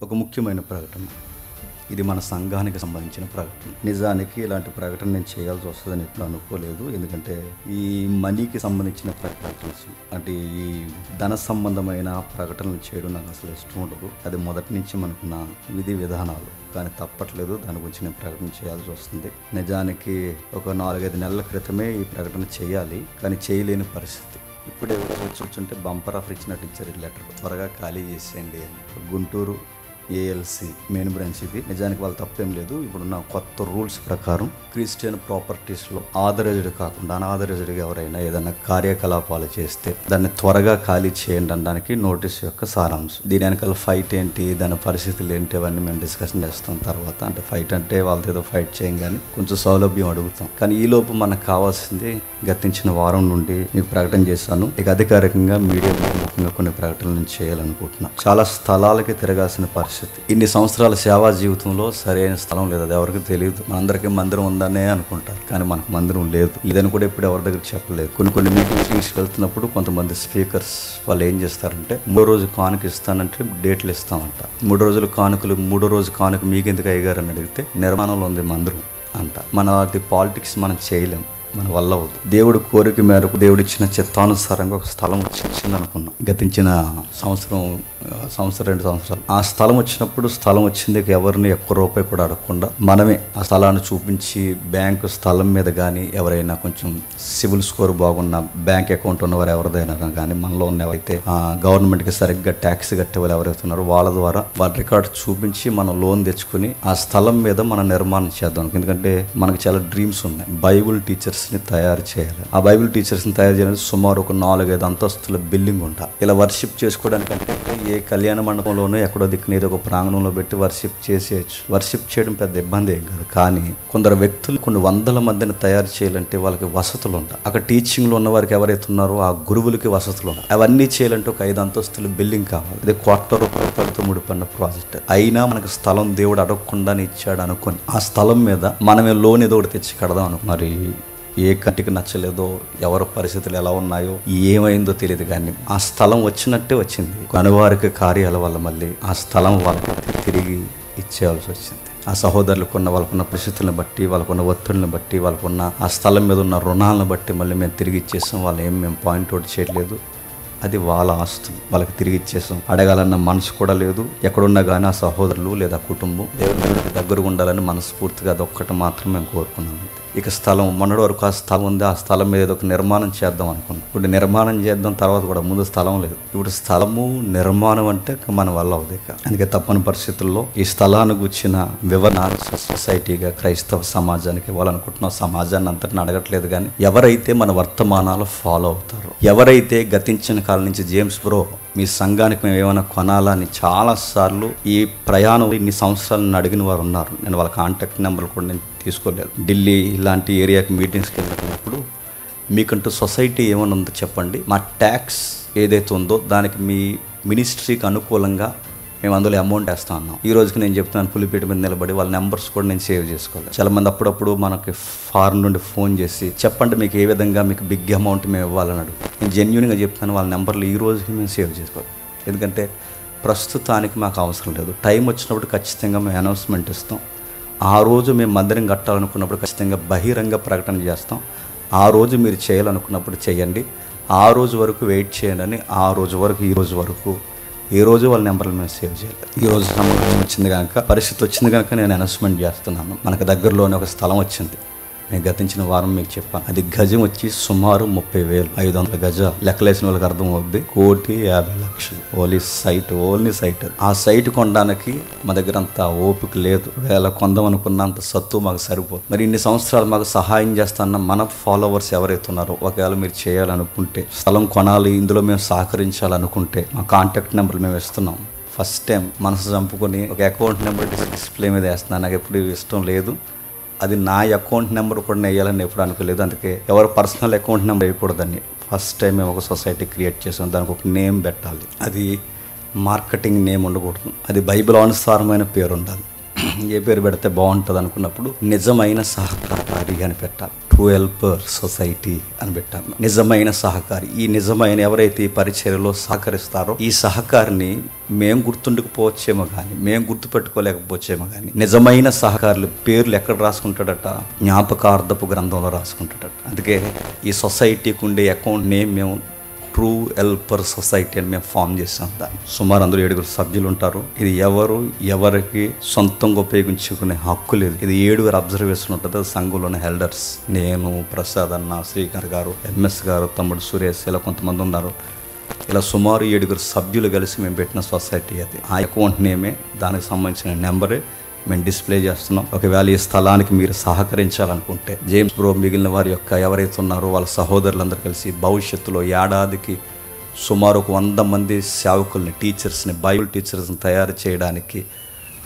ఒక ముఖ్యమైన ప్రకటన. ఇది మన సంఘానికి సంబంధించిన ప్రకటన. నిజానికి ఇలాంటి ప్రకటన నేను చేయాల్సి వస్తుందని ఎప్పుడు అనుకోలేదు. ఎందుకంటే ఈ మనీకి సంబంధించిన ప్రకటనలు, అంటే ఈ ధన సంబంధమైన ప్రకటనలు చేయడం నాకు అసలు ఇష్టం ఉండదు. అది మొదటి నుంచి మనకున్న విధి విధానాలు, కానీ తప్పట్లేదు. దాని గురించి నేను ప్రకటన చేయాల్సి వస్తుంది. నిజానికి ఒక 4-5 నెలల క్రితమే ఈ ప్రకటన చేయాలి, కానీ చేయలేని పరిస్థితి. ఇప్పుడే వచ్చుంటే బంపర్ ఆఫర్ ఇచ్చినట్టు ఇచ్చారు ఈ లెటర్, త్వరగా ఖాళీ చేసేయండి అని. గుంటూరు ALC మెయిన్ బ్రాంచ్ ఇది. నిజానికి వాళ్ళు తప్పేం లేదు. ఇప్పుడున్న కొత్త రూల్స్ ప్రకారం క్రిస్టియన్ ప్రాపర్టీస్లో ఆథరైజ్డ్ కాకుండా అనాథరైజ్డ్గా ఎవరైనా ఏదైనా కార్యకలాపాలు చేస్తే దాన్ని త్వరగా ఖాళీ చేయండి అనడానికి నోటీస్ యొక్క సారాంశం. దీని వెనకాల ఫైట్ ఏంటి, దాని పరిస్థితులు ఏంటి, అవన్నీ మేము డిస్కషన్ చేస్తాం తర్వాత. అంటే ఫైట్ అంటే వాళ్ళతో ఏదో ఫైట్ చేయం, కానీ కొంచెం సౌలభ్యం అడుగుతాం. కానీ ఈలోపు మనకు కావాల్సింది గతించిన వారం నుండి మీకు ప్రకటన చేశాను. ఇక అధికారికంగా మీడియా ముఖ్యంగా కొన్ని ప్రకటనలు చేయాలనుకుంటున్నాను. చాలా స్థలాలకి తిరగాల్సిన పరిస్థితి. ఇన్ని సంవత్సరాల సేవా జీవితంలో సరైన స్థలం లేదు, అది ఎవరికి తెలియదు. మనందరికీ మందిరం ఉందనే అనుకుంటారు, కానీ మనకు మందిరం లేదు. ఇదని కూడా ఇప్పుడు ఎవరి దగ్గర చెప్పలేదు. కొన్ని మీటింగ్స్కి వెళ్తున్నప్పుడు కొంతమంది స్పీకర్స్ వాళ్ళు ఏం చేస్తారంటే 3వ రోజు కానుక ఇస్తానంటే డేట్లు ఇస్తామంట. 3 రోజుల కానుకలు, 3వ రోజు కానుక మీకెందుకు అయ్యారు అని అడిగితే నిర్మాణంలో ఉంది మందిరం అంట. మన అది పాలిటిక్స్ మనం చేయలేం, మన వల్ల అవుతుంది. దేవుడు కోరిక మేరకు దేవుడు ఇచ్చిన చిత్తానుసారంగా ఒక స్థలం వచ్చింది అనుకున్నాం. గతించిన సంవత్సరం 2 సంవత్సరాలు ఆ స్థలం వచ్చినప్పుడు స్థలం వచ్చింది ఎవరిని ఒక్క రూపాయి కూడా అడగకుండా మనమే ఆ స్థలాన్ని చూపించి, బ్యాంకు స్థలం మీద కానీ ఎవరైనా కొంచెం సివిల్ స్కోర్ బాగున్న బ్యాంక్ అకౌంట్ ఉన్నవారు ఎవరిదైనా కానీ, మనలో ఉన్న ఎవరైతే గవర్నమెంట్కి సరిగ్గా ట్యాక్స్ కట్టే వాళ్ళు ఎవరైతే ఉన్నారో వాళ్ళ ద్వారా వాళ్ళ రికార్డు చూపించి మనం లోన్ తెచ్చుకుని ఆ స్థలం మీద మనం నిర్మాణం చేద్దాం. ఎందుకంటే మనకు చాలా డ్రీమ్స్ ఉన్నాయి. బైబుల్ టీచర్స్ని తయారు చేయాలి. ఆ బైబుల్ టీచర్స్ని తయారు చేయాలంటే సుమారు ఒక 4-5 అంతస్తుల బిల్డింగ్ ఉంటాయి. ఇలా వర్షిప్ చేసుకోవడానికంటే ఏ కళ్యాణ మండపంలోనూ ఎక్కడో దిక్కున ఏదో ఒక ప్రాంగణంలో పెట్టి వర్షిప్ చేసేయచ్చు. వర్షిప్ చేయడం పెద్ద ఇబ్బంది ఏం కాదు. కానీ కొందరు వ్యక్తులు కొన్ని 100 మందిని తయారు చేయాలంటే వాళ్ళకి వసతులు ఉంటాయి. అక్కడ టీచింగ్లో ఉన్న వారికి ఎవరైతే ఉన్నారో ఆ గురువులకి వసతులు ఉంటాయి. అవన్నీ చేయాలంటే ఒక 5 అంతస్తుల బిల్డింగ్ కావాలి. అదే ₹250,000 ముడిపడిన ప్రాజెక్ట్ అయినా మనకు స్థలం దేవుడు అడగకుండానే ఇచ్చాడు అనుకొని ఆ స్థలం మీద మనమే లోన్ ఏదో ఒకటి తెచ్చి కడదాం అను. మరి ఏ కంటికి నచ్చలేదో, ఎవరి పరిస్థితులు ఎలా ఉన్నాయో, ఏమైందో తెలియదు, కానీ ఆ స్థలం వచ్చినట్టే వచ్చింది. అనువారిక కార్యాల వల్ల మళ్ళీ ఆ స్థలం వాళ్ళకి తిరిగి ఇచ్చేయాల్సి వచ్చింది. ఆ సహోదరులకున్న వాళ్ళకున్న పరిస్థితులను బట్టి, వాళ్ళకున్న ఒత్తిడిని బట్టి, వాళ్ళకున్న ఆ స్థలం మీద ఉన్న రుణాలను బట్టి మళ్ళీ మేము తిరిగి ఇచ్చేసాం. వాళ్ళు మేము పాయింట్అవుట్ చేయట్లేదు. అది వాళ్ళ ఆస్తులు, వాళ్ళకి తిరిగి ఇచ్చేసాం. అడగాలన్న మనసు కూడా లేదు. ఎక్కడున్నా కానీ ఆ సహోదరులు లేదా కుటుంబం దేవుడికి దగ్గరగా ఉండాలని మనస్ఫూర్తిగా అదొక్కటి మాత్రం మేము కోరుకున్నాం. ఇక స్థలం మొన్నటి వరకు ఆ స్థలం ఉంది, ఆ స్థలం మీద ఏదో ఒక నిర్మాణం చేద్దాం అనుకున్నాం. ఇప్పుడు నిర్మాణం చేద్దాం తర్వాత కూడా ముందు స్థలం లేదు. ఇప్పుడు స్థలము నిర్మాణం అంటే మన వల్ల అవుతుంది. అందుకే తప్పని పరిస్థితుల్లో ఈ స్థలానికి వచ్చిన వివరణ సొసైటీగా క్రైస్తవ సమాజానికి ఇవ్వాలనుకుంటున్నాం. సమాజాన్ని అంతటిని అడగట్లేదు, కానీ ఎవరైతే మన వర్తమానాలు ఫాలో అవుతారో, ఎవరైతే గతించిన కాలం నుంచి జేమ్స్ బ్రో మీ సంఘానికి మేము ఏమైనా కొనాలని చాలాసార్లు ఈ ప్రయాణం ఇన్ని సంవత్సరాలను అడిగిన వారు ఉన్నారు. నేను వాళ్ళ కాంటాక్ట్ నెంబర్లు కూడా నేను తీసుకోలేదు. ఢిల్లీ ఇలాంటి ఏరియాకి మీటింగ్స్కి వెళ్ళినప్పుడు మీకంటూ సొసైటీ ఏమైనా ఉందో చెప్పండి, మా ట్యాక్స్ ఏదైతే ఉందో దానికి మీ మినిస్ట్రీకి అనుకూలంగా మేము అందులో అమౌంట్ వేస్తా ఉన్నాం. ఈ రోజుకి నేను చెప్తున్నాను, పులిపేట మీద నిలబడి వాళ్ళ నెంబర్స్ కూడా నేను సేవ్ చేసుకోవాలి. చాలా మంది అప్పుడప్పుడు మనకి ఫారెన్ నుండి ఫోన్ చేసి చెప్పండి మీకు ఏ విధంగా మీకు బిగ్ అమౌంట్ మేము ఇవ్వాలని అడుగు. నేను జెన్యూన్గా చెప్తాను, వాళ్ళ నెంబర్లు ఈ రోజుకి మేము సేవ్ చేసుకోవాలి. ఎందుకంటే ప్రస్తుతానికి మాకు అవసరం లేదు. టైం వచ్చినప్పుడు ఖచ్చితంగా మేము అనౌన్స్మెంట్ ఇస్తాం. ఆ రోజు మేము మందిరం కట్టాలనుకున్నప్పుడు ఖచ్చితంగా బహిరంగ ప్రకటన చేస్తాం. ఆ రోజు మీరు చేయాలనుకున్నప్పుడు చేయండి. ఆ రోజు వరకు వెయిట్ చేయండి అని. ఆ రోజు వరకు ఈ రోజు వరకు ఏ రోజు వాళ్ళ నెంబర్లు మేము సేవ్ చేయాలి. ఈ రోజు సమయం వచ్చింది కనుక, పరిస్థితి వచ్చింది కనుక నేను అనౌన్స్మెంట్ చేస్తున్నాను. మనకు దగ్గరలోనే ఒక స్థలం వచ్చింది. నేను గతించిన వారం మీకు చెప్పాను. అది గజం వచ్చి సుమారు 30,000, 500 గజాలు. లెక్కలేసిన వాళ్ళకి అర్థం అవుద్ది. 1,50,00,000 ఓన్లీ సైట్. ఆ సైట్ కొనడానికి మా దగ్గర అంత ఓపిక లేదు. వేళ కొందాం అనుకున్నంత సత్తు మాకు సరిపోదు. మరి ఇన్ని సంవత్సరాలు మాకు సహాయం చేస్తాన్న మన ఫాలోవర్స్ ఎవరైతే ఉన్నారో, ఒకవేళ మీరు చేయాలనుకుంటే, స్థలం కొనాలి, ఇందులో మేము సహకరించాలనుకుంటే మా కాంటాక్ట్ నెంబర్లు మేము ఇస్తున్నాం. ఫస్ట్ టైం మనసు చంపుకొని ఒక అకౌంట్ నెంబర్ డిస్ప్లే మీద వేస్తున్నాను. నాకు ఎప్పుడు ఇష్టం లేదు. అది నా అకౌంట్ నెంబర్ కూడా వేయాలని ఎప్పుడు అనుకోలేదు. అందుకే ఎవరు పర్సనల్ అకౌంట్ నెంబర్ వేయకూడదని ఫస్ట్ టైం మేము ఒక సొసైటీ క్రియేట్ చేసాం. దానికి ఒక నేమ్ పెట్టాలి. అది మార్కెటింగ్ నేమ్ ఉండకూడదు. అది బైబిల్ అనుసారమైన పేరు ఉండాలి. ఏ పేరు పెడితే బాగుంటుంది అనుకున్నప్పుడు నిజమైన సహకారి అని పెట్టాలి. ట్రూ హెల్పర్ సొసైటీ అని పెట్టాను. నిజమైన సహకారి. ఈ నిజమైన ఎవరైతే ఈ పరిచర్యలో సహకరిస్తారో ఈ సహకారిని మేము గుర్తుండకపోవచ్చేమో కానీ, మేము గుర్తుపెట్టుకోలేకపోవచ్చేమో కానీ, నిజమైన సహకారులు పేర్లు ఎక్కడ రాసుకుంటాడట? జ్ఞాపకార్థపు గ్రంథంలో రాసుకుంటాడట. అందుకే ఈ సొసైటీకి ఉండే అకౌంట్ నేమ్ మేము ట్రూ హెల్పర్ సొసైటీ అని మేము ఫామ్ చేసాం. దాన్ని సుమారు అందులో 7 సభ్యులు ఉంటారు. ఇది ఎవరికి సొంతంగా ఉపయోగించుకునే హక్కు లేదు. ఇది 7 అబ్జర్వేషన్ ఉంటుంది. సంఘంలోని హెల్డర్స్, నేను, ప్రసాద్ అన్న, శ్రీకాంత్ గారు, ఎంఎస్ గారు, తమ్ముడు సురేష్, ఇలా కొంతమంది ఉన్నారు. ఇలా సుమారు 7 సభ్యులు కలిసి మేము పెట్టిన సొసైటీ అది. ఆ అకౌంట్ నేమే, దానికి సంబంధించిన నెంబరే మేము డిస్ప్లే చేస్తున్నాం. ఒకవేళ ఈ స్థలానికి మీరు సహకరించాలనుకుంటే జేమ్స్ బ్రో మిగిలిన వారి యొక్క ఎవరైతే ఉన్నారో వాళ్ళ సహోదరులందరూ కలిసి భవిష్యత్తులో ఏడాదికి సుమారు 100 మంది సేవకుల్ని, టీచర్స్ని, బైబిల్ టీచర్స్ని తయారు చేయడానికి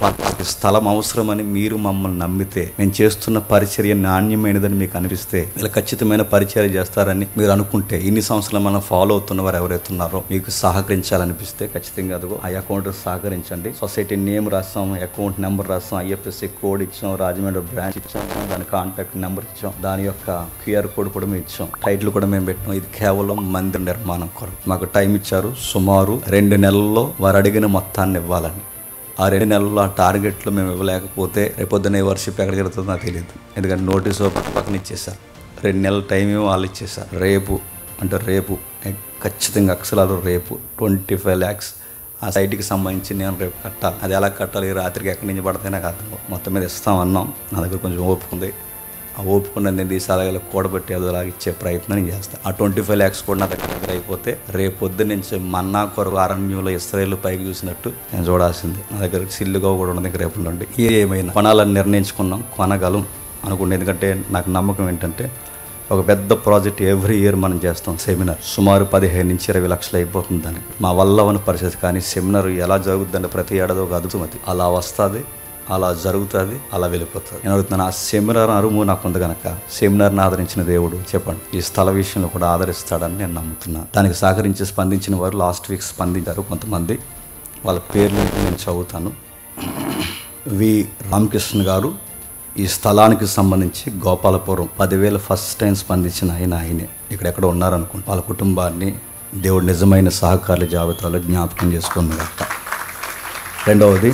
వాళ్ళకి స్థలం అవసరమని మీరు మమ్మల్ని నమ్మితే, మేము చేస్తున్న పరిచర్య నాణ్యమైనదని మీకు అనిపిస్తే, వీళ్ళు ఖచ్చితమైన పరిచర్య చేస్తారని మీరు అనుకుంటే, ఇన్ని సంవత్సరాలు మనం ఫాలో అవుతున్న వారు ఎవరైతే ఉన్నారో మీకు సహకరించాలనిపిస్తే ఖచ్చితంగా అదిగో ఆ అకౌంట్ సహకరించండి. సొసైటీ నేమ్ రాస్తాం, అకౌంట్ నెంబర్ రాస్తాం, ఐఎఫ్ఎస్సి కోడ్ ఇచ్చాం, రాజమండ్రి బ్రాంచ్ ఇచ్చాం, దాని కాంటాక్ట్ నెంబర్ ఇచ్చాం, దాని యొక్క QR కోడ్ కూడా మేము ఇచ్చాం, టైటిల్ కూడా మేము పెట్టాం. ఇది కేవలం మందిర నిర్మాణం కొరకు. మాకు టైం ఇచ్చారు. సుమారు 2 నెలల్లో వారు అడిగిన మొత్తాన్ని ఇవ్వాలని. ఆ 2 నెలల్లో ఆ టార్గెట్లో మేము ఇవ్వలేకపోతే రేపొద్దున వర్షిప్ ఎక్కడ జరుగుతుందో నాకు తెలియదు. ఎందుకంటే నోటీసు పక్కన ఇచ్చేసారు. 2 నెలల టైం ఏమో వాళ్ళు ఇచ్చేసారు. రేపు ఖచ్చితంగా అక్షరాలు రేపు 25 lakhs ఆ సైట్కి సంబంధించి నేను రేపు కట్టాలి. అది ఎలా కట్టాలి, రాత్రికి ఎక్కడి నుంచి పడితే నాకు అర్థం. మొత్తం మీద ఇస్తామన్నాం. నా దగ్గర కొంచెం ఓపిక ఉంది. ఆ ఓపుకున్న నేను తీసాల కూడబెట్టి అదోలాగా ఇచ్చే ప్రయత్నం నేను చేస్తాను. ఆ 25 lakhs కూడా నా దగ్గర అయిపోతే రేపు పొద్దు నుంచి మన్నా కొరకు అరణ్యంలో ఇశ్రాయేలు పైకి చూసినట్టు నేను చూడాల్సింది. నా దగ్గర సిల్లుగా కూడా ఉన్నది. రేపు నుండి ఏమైనా కొనాలని నిర్ణయించుకున్నాం, కొనగలం అనుకుంటే. ఎందుకంటే నాకు నమ్మకం ఏంటంటే ఒక పెద్ద ప్రాజెక్ట్ ఎవ్రీ ఇయర్ మనం చేస్తాం. సెమినార్ సుమారు 15 నుంచి 20 లక్షలు అయిపోతుంది దానికి. మా వల్ల ఉన్న పరిస్థితి. కానీ సెమినార్ ఎలా జరుగుతుందంటే ప్రతి ఏడాది ఒక అద్భుతం. అది అలా వస్తుంది, అలా జరుగుతుంది, అలా వెళ్ళిపోతుంది. నేను అడుగుతున్నాను, ఆ సెమినార్ అరుము నాకు ఉంది కనుక సెమినార్ని ఆదరించిన దేవుడు చెప్పండి ఈ స్థల విషయంలో కూడా ఆదరిస్తాడని నేను నమ్ముతున్నాను. దానికి సహకరించి స్పందించిన వారు లాస్ట్ వీక్ స్పందించారు కొంతమంది. వాళ్ళ పేర్లు నేను చదువుతాను. వి రామకృష్ణ గారు ఈ స్థలానికి సంబంధించి గోపాలపురం 10,000 ఫస్ట్ టైం స్పందించిన ఆయనే ఇక్కడెక్కడ ఉన్నారనుకుంటా. వాళ్ళ కుటుంబాన్ని దేవుడు నిజమైన సహకారుల జాబితాలో జ్ఞాపకం చేసుకున్నాక. రెండవది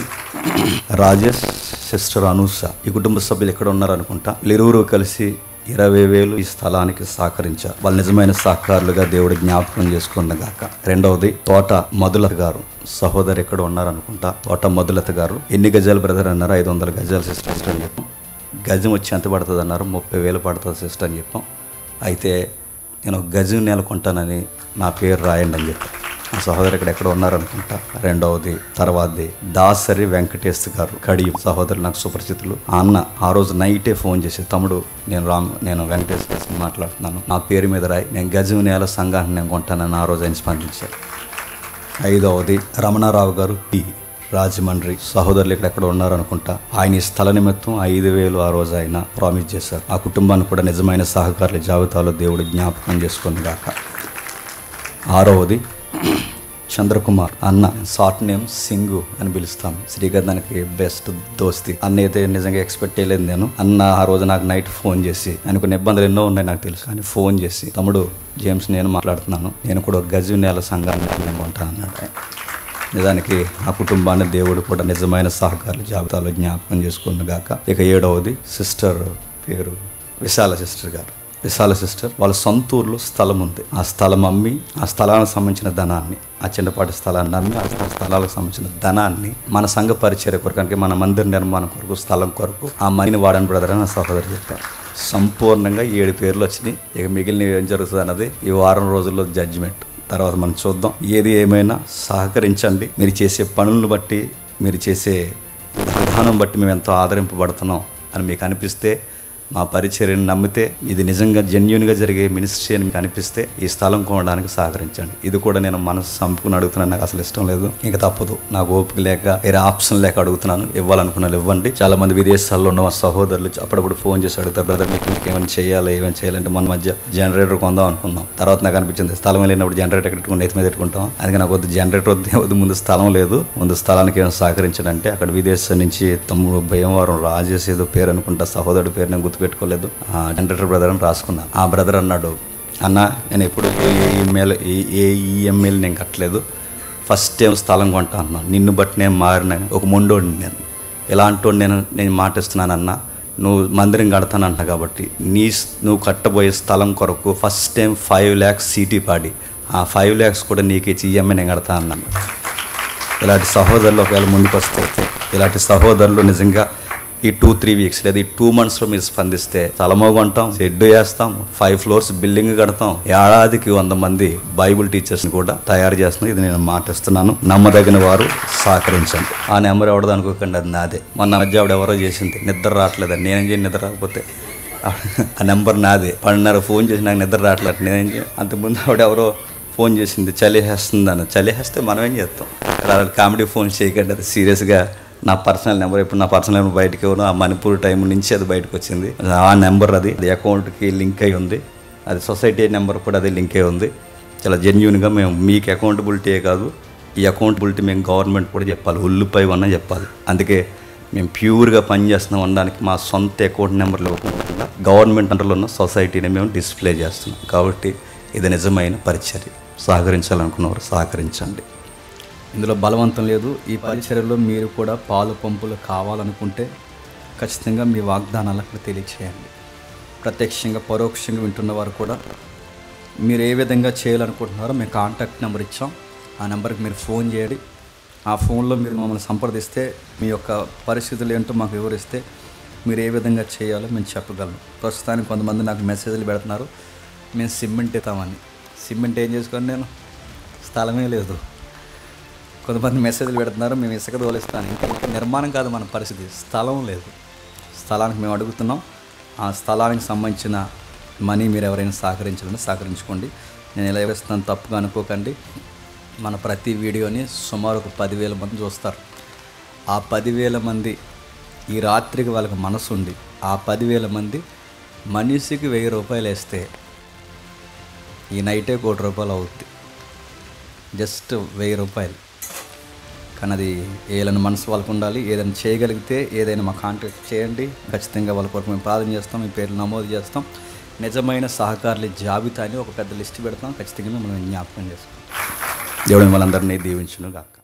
రాజేష్, సిస్టర్ అనూష. ఈ కుటుంబ సభ్యులు ఎక్కడ ఉన్నారనుకుంటా. వీళ్ళిరువురు కలిసి 20,000 ఈ స్థలానికి సహకరించారు. వాళ్ళు నిజమైన సహకారులుగా దేవుడు జ్ఞాపకం చేసుకున్నగాక. రెండవది తోట మధులత గారు, సహోదరు ఎక్కడ ఉన్నారనుకుంటా. తోట మధులత గారు ఎన్ని గజాలు బ్రదర్ అన్నారు. 500 గజాలు సిస్టర్ అని చెప్పాం. గజం వచ్చి ఎంత పడుతుంది అన్నారు. 30,000 పడుతుంది సిస్టర్ అని చెప్పాం. అయితే నేను గజం నెల కొంటానని నా పేరు రాయండి అని చెప్పాను. ఆ సహోదరు ఎక్కడ ఉన్నారనుకుంటా. రెండవది తర్వాతది దాసరి వెంకటేష్ గారు కడియం సహోదరు, నాకు సుపరిచితులు. ఆ అన్న ఆ రోజు నైటే ఫోన్ చేసి, తమ్ముడు నేను వెంకటేష్ గారిని మాట్లాడుతున్నాను, నా పేరు మీద రాయి, నేను గజం నేల సంఘాన్ని నేను కొంటానని ఆ రోజు ఆయన స్పందించారు. ఐదవది రమణారావు గారు రాజమండ్రి, సహోదరులు ఎక్కడ ఉన్నారనుకుంటా. ఆయన ఈ స్థల నిమిత్తం 5,000 ఆ రోజు ఆయన ప్రామిస్ చేశారు. ఆ కుటుంబాన్ని కూడా నిజమైన సహకారుల జాబితాలో దేవుడు జ్ఞాపకం చేసుకుని గాక. ఆరవది చంద్రకుమార్ అన్న, షార్ట్ నేమ్ సింగు అని పిలుస్తాను. శ్రీగంధానికి బెస్ట్ దోస్తి అన్న. అయితే నిజంగా ఎక్స్పెక్ట్ చేయలేదు నేను. అన్న ఆ రోజు నాకు నైట్ ఫోన్ చేసి, అనుకున్న ఇబ్బందులు ఎన్నో ఉన్నాయి నాకు తెలుసు, కానీ ఫోన్ చేసి, తమ్ముడు జేమ్స్ నేను మాట్లాడుతున్నాను, నేను కూడా గజం నేల సంఘాన్ని నేను కొంటాను అన్నాడు. నిజానికి ఆ కుటుంబాన్ని దేవుడు కూడా నిజమైన సహకారుల జాబితాలో జ్ఞాపకం చేసుకున్నగాక. ఇక ఏడవది సిస్టర్ పేరు విశాల సిస్టర్ గారు. విశాల సిస్టర్ వాళ్ళ సొంత ఊర్లో స్థలం ఉంది. ఆ స్థలం అమ్మి, ఆ స్థలానికి సంబంధించిన ధనాన్ని, ఆ చిన్నపాటి స్థలాన్ని అమ్మి, ఆ స్థలాలకు సంబంధించిన ధనాన్ని మన సంఘ పరిచర్య కొరకు, అంటే మన మందిర నిర్మాణం కొరకు, స్థలం కొరకు ఆ మనీని వాడని బ్రదర్ అని నా సహోదరు చెప్పారు. సంపూర్ణంగా 7 పేర్లు వచ్చినాయి. ఇక మిగిలిన ఏం జరుగుతుంది అన్నది ఈ వారం రోజుల్లో జడ్జిమెంట్. తర్వాత మనం చూద్దాం. ఏది ఏమైనా సహకరించండి. మీరు చేసే పనులను బట్టి, మీరు చేసే విధానం బట్టి మేము ఎంతో ఆదరింపబడుతున్నాం అని మీకు అనిపిస్తే, మా పరిచర్యను నమ్మితే, ఇది నిజంగా జెన్యూన్గా జరిగే మినిస్ట్రీ అని మీకు అనిపిస్తే ఈ స్థలం కొనడానికి సహకరించండి. ఇది కూడా నేను మనసు సంపుకుని అడుగుతున్నాను. నాకు అసలు ఇష్టం లేదు, ఇంకా తప్పదు. నాకు ఓపిక లేక, వేరే ఆప్షన్ లేక అడుగుతున్నాను. ఇవ్వాలనుకున్నాను ఇవ్వండి. చాలా మంది విదేశాల్లో ఉన్న మా సహోదరులు అప్పుడప్పుడు ఫోన్ చేసి అడుగుతారు, బ్రదర్ మీకు ఏమైనా చేయాలంటే మన మధ్య జనరేటర్ కొందాం అనుకున్నాం. తర్వాత నాకు అనిపించింది స్థలం లేనప్పుడు జనరేటర్ ఎట్టుకుని నెత్తి మీద పెట్టుకుంటాం. అందుకే నాకు వద్దు, జనరేటర్ వద్దు, ముందు స్థలం లేదు, ముందు స్థలానికి ఏమైనా సహకరించడంటే అక్కడ విదేశం నుంచి తమ్ముడు భీమవరం రాజేష్ ఏదో పేరు అనుకుంటా, సహోదరుడు పేరు నేను గుర్తుపెట్టుకోలేదు. జనరేటర్ బ్రదర్ అని రాసుకున్నాను. ఆ బ్రదర్ అన్నాడు, అన్న నేను ఎప్పుడు ఏ ఈఎంఐలు నేను కట్టలేదు, ఫస్ట్ టైం స్థలం కొంటా అన్నాను. నిన్ను బట్టి నేను మారిన ఒక మొండోడిని, నేను ఎలాంటి నేను మాటిస్తున్నానన్నా, నువ్వు మందిరం కడతానంట కాబట్టి నువ్వు కట్టబోయే స్థలం కొరకు ఫస్ట్ టైం 5 lakhs సీటీ పాడి ఆ 5 lakhs కూడా నీకు ఇచ్చి ఈఎంఐ నేను కడతా అన్నాను. ఇలాంటి సహోదరులు ఒకవేళ ముందుకు వస్తే, ఇలాంటి సహోదరులు నిజంగా ఈ 2-3 weeks లేదా ఈ 2 monthsలో మీరు స్పందిస్తే స్థలమో కొంటాం, షెడ్ వేస్తాం, 5 floors బిల్డింగ్ కడతాం, ఏడాదికి 100 మంది బైబుల్ టీచర్స్ని కూడా తయారు చేస్తున్నాం. ఇది నేను మాటిస్తున్నాను. నమ్మదగిన వారు సహకరించండి. ఆ నెంబర్ ఎవడదో అనుకోకండి, అది నాదే. మొన్న మధ్య ఆవిడ ఎవరో చేసింది, నిద్ర రావట్లేదని. నేనేం చేయను, నిద్ర రాకపోతే ఆ నెంబర్ నాదే. 12:30 ఫోన్ చేసి నాకు నిద్ర రావట్లేదు, నేనేం చేయను. అంతకుముందు ఆవిడ ఎవరో ఫోన్ చేసింది, చలిహేస్తుంది అని. చలిహేస్తే మనం ఏం చేస్తాం? కామెడీ ఫోన్ చేయకండి, అది సీరియస్గా నా పర్సనల్ నెంబర్. ఇప్పుడు నా పర్సనల్ నెంబర్ బయటకి ఇవ్వను. ఆ మణిపూర్ టైం నుంచి అది బయటకు వచ్చింది. ఆ నెంబర్ అది అకౌంట్కి లింక్ అయి ఉంది. అది సొసైటీ నెంబర్ కూడా అది లింక్ అయి ఉంది. చాలా జెన్యూన్గా మేము మీకు అకౌంటబిలిటీయే కాదు, ఈ అకౌంటబిలిటీ మేము గవర్నమెంట్ కూడా చెప్పాలి, ఉల్లిపై ఉన్న చెప్పాలి. అందుకే మేము ప్యూర్గా పనిచేస్తున్నాం అనడానికి మా సొంత అకౌంట్ నెంబర్లు ఇవ్వకుండా గవర్నమెంట్ అండర్లో ఉన్న సొసైటీని మేము డిస్ప్లే చేస్తున్నాం. కాబట్టి ఇది నిజమైన పరిచర్య. సహకరించాలనుకున్నవారు సహకరించండి. ఇందులో బలవంతం లేదు. ఈ పరిచర్యలో మీరు కూడా పాలు పంపులు కావాలనుకుంటే ఖచ్చితంగా మీ వాగ్దానాలకు తెలియచేయండి. ప్రత్యక్షంగా పరోక్షంగా వింటున్నవారు కూడా మీరు ఏ విధంగా చేయాలనుకుంటున్నారో మేము కాంటాక్ట్ నెంబర్ ఇచ్చాం. ఆ నెంబర్కి మీరు ఫోన్ చేయండి. ఆ ఫోన్లో మీరు మమ్మల్ని సంప్రదిస్తే మీ యొక్క పరిస్థితులు ఏంటో మాకు వివరిస్తే మీరు ఏ విధంగా చేయాలో మేము చెప్పగలను. ప్రస్తుతానికి కొంతమంది నాకు మెసేజ్లు పెడుతున్నారు, మేము సిమెంట్ ఇస్తామని. సిమెంట్ ఏం చేసుకోండి, నేను స్థలమే లేదు. కొంతమంది మెసేజ్లు పెడుతున్నారు, మేము ఇసుక తోలిస్తాను. ఇంకా నిర్మాణం కాదు మన పరిస్థితి, స్థలం లేదు. స్థలానికి మేము అడుగుతున్నాం. ఆ స్థలానికి సంబంధించిన మనీ మీరు ఎవరైనా సహకరించాలని సహకరించుకోండి. నేను ఎలా వేస్తున్నాను తప్పుగా అనుకోకండి. మన ప్రతి వీడియోని సుమారు ఒక 10,000 మంది చూస్తారు. ఆ 10,000 మంది ఈ రాత్రికి వాళ్ళకి మనసు ఉండి ఆ 10,000 మంది మనిషికి 1,000 రూపాయలు వేస్తే ఈ నైటే 1 కోటి రూపాయలు అవుద్ది. జస్ట్ 1,000 రూపాయలు. కానీ అది ఏదైనా మనసు వాళ్ళకు ఉండాలి. ఏదైనా చేయగలిగితే ఏదైనా మా కాంటాక్ట్ చేయండి. ఖచ్చితంగా వాళ్ళ కొరకు మేము ప్రార్థన చేస్తాం, మీ పేర్లు నమోదు చేస్తాం. నిజమైన సహకారుల జాబితాని ఒక పెద్ద లిస్ట్ పెడతాం. ఖచ్చితంగా మనం జ్ఞాపకం చేస్తాం. దేవుడు మిమ్మల్ని అందరినీ దీవించును గాక.